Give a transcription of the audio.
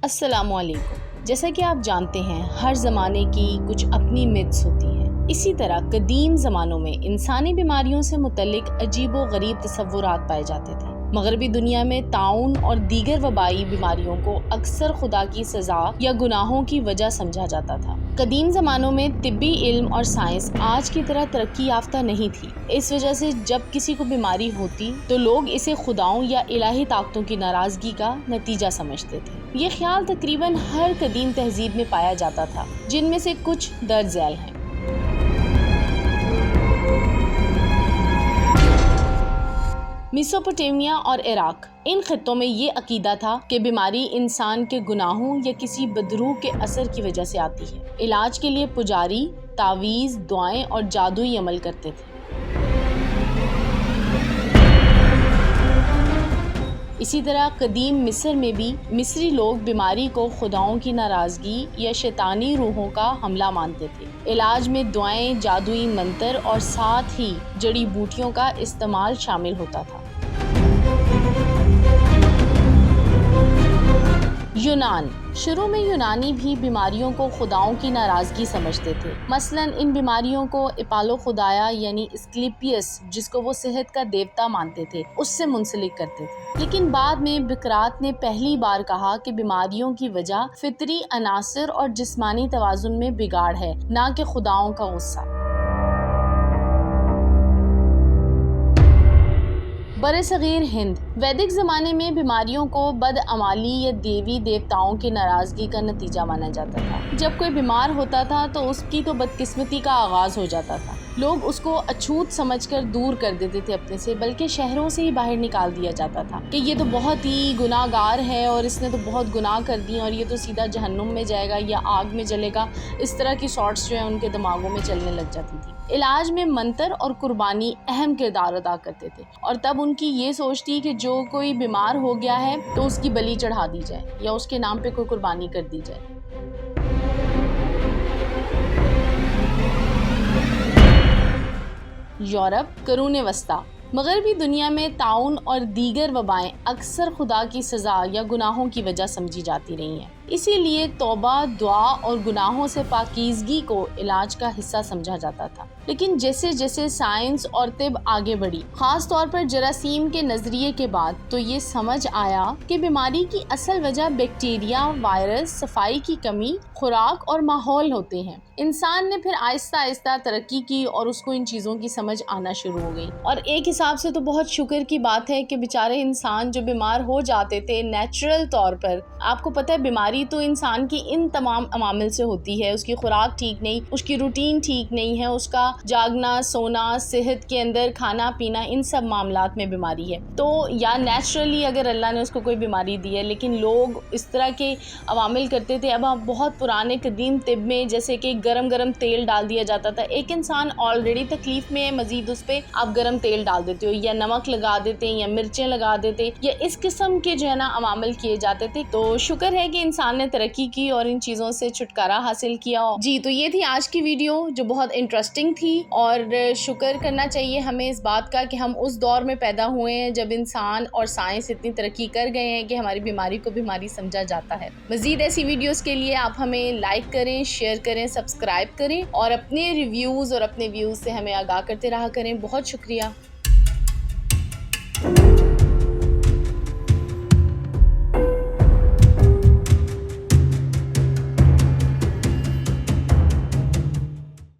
अस्सलामुअलैकुम। जैसा कि आप जानते हैं, हर ज़माने की कुछ अपनी मिथ्स होती हैं। इसी तरह कदीम ज़मानों में इंसानी बीमारियों से मुतल्लिक अजीबो गरीब तसव्वुरात पाए जाते थे। मगरबी दुनिया में ताउन और दीगर वबाई बीमारियों को अक्सर खुदा की सज़ा या गुनाहों की वजह समझा जाता था। कदीम ज़मानों में तिब्बी इल्म और साइंस आज की तरह तरक्की याफ्ता नहीं थी। इस वजह से जब किसी को बीमारी होती तो लोग इसे खुदाओं या इलाही ताकतों की नाराज़गी का नतीजा समझते थे। ये ख्याल तकरीबन हर कदीम तहजीब में पाया जाता था, जिनमें से कुछ दर्ज झैल हैं। मेसोपोटामिया और इराक, इन खित्तों में ये अकीदा था कि बीमारी इंसान के गुनाहों या किसी बदरूह के असर की वजह से आती है। इलाज के लिए पुजारी तावीज़, दुआएं और जादुई अमल करते थे। इसी तरह कदीम मिस्र में भी मिस्री लोग बीमारी को खुदाओं की नाराज़गी या शैतानी रूहों का हमला मानते थे। इलाज में दुआएं, जादुई मंत्र और साथ ही जड़ी बूटियों का इस्तेमाल शामिल होता था। यूनान, शुरू में यूनानी भी बीमारियों को खुदाओं की नाराज़गी समझते थे। मसलन इन बीमारियों को इपालो खुदाया यानी एस्क्लेपियस, जिसको वो सेहत का देवता मानते थे, उससे मुंसलिक करते थे। लेकिन बाद में बिकरात ने पहली बार कहा कि बीमारियों की वजह फितरी अनासर और जिस्मानी तवाजुन में बिगाड़ है, ना कि खुदाओं का गुस्सा। बरसगीर हिंद, वैदिक ज़माने में बीमारियों को बदअमाली या देवी देवताओं की नाराज़गी का नतीजा माना जाता था। जब कोई बीमार होता था तो उसकी तो बदकिस्मती का आगाज़ हो जाता था। लोग उसको अछूत समझकर दूर कर देते थे अपने से, बल्कि शहरों से ही बाहर निकाल दिया जाता था कि ये तो बहुत ही गुनाहगार है और इसने तो बहुत गुनाह कर दिए और ये तो सीधा जहन्नुम में जाएगा या आग में जलेगा। इस तरह की शॉट्स जो है उनके दिमागों में चलने लग जाती थी। इलाज में मंत्र और कुर्बानी अहम किरदार अदा करते थे और तब उनकी ये सोच थी कि जो कोई बीमार हो गया है तो उसकी बलि चढ़ा दी जाए या उसके नाम पे कोई कुर्बानी कर दी जाए। यूरोप, करूने वस्ता, मगरबी दुनिया में ताउन और दीगर वबाएं अक्सर खुदा की सज़ा या गुनाहों की वजह समझी जाती रही हैं। इसीलिए तौबा, दुआ और गुनाहों से पाकीज़गी को इलाज का हिस्सा समझा जाता था। लेकिन जैसे जैसे साइंस और तिब आगे बढ़ी, ख़ास तौर पर जरासीम के नज़रिए के बाद, तो ये समझ आया कि बीमारी की असल वजह बैक्टीरिया, वायरस, सफाई की कमी, खुराक और माहौल होते हैं। इंसान ने फिर आहिस्ता आहिस्ता तरक्की की और उसको इन चीज़ों की समझ आना शुरू हो गई। और एक हिसाब से तो बहुत शुक्र की बात है कि बेचारे इंसान जो बीमार हो जाते थे नेचुरल तौर पर, आपको पता है बीमारी तो इंसान की इन तमाम अमामिल से होती है। उसकी खुराक ठीक नहीं, उसकी रूटीन ठीक नहीं है, उसका जागना, सोना, सेहत के अंदर खाना पीना, इन सब मामलात में बीमारी है। तो या नेचुरली अगर अल्लाह ने उसको कोई बीमारी दी है, लेकिन लोग इस तरह के अवामिल करते थे। अब आप बहुत पुराने कदीम तिब में जैसे कि गरम गरम तेल डाल दिया जाता था। एक इंसान ऑलरेडी तकलीफ में है, मजीद उस पर आप गरम तेल डाल देते हो या नमक लगा देते या मिर्चें लगा देते या इस किस्म के जो है ना अवामिल किए जाते थे। तो शुक्र है कि इंसान ने तरक्की की और इन चीज़ों से छुटकारा हासिल किया। जी, तो ये थी आज की वीडियो जो बहुत इंटरेस्टिंग थी और शुक्र करना चाहिए हमें इस बात का कि हम उस दौर में पैदा हुए हैं जब इंसान और साइंस इतनी तरक्की कर गए हैं कि हमारी बीमारी को बीमारी समझा जाता है। मज़ीद ऐसी वीडियोस के लिए आप हमें लाइक करें, शेयर करें, सब्सक्राइब करें और अपने रिव्यूज़ और अपने व्यूज़ से हमें आगाह करते रहा करें। बहुत शुक्रिया।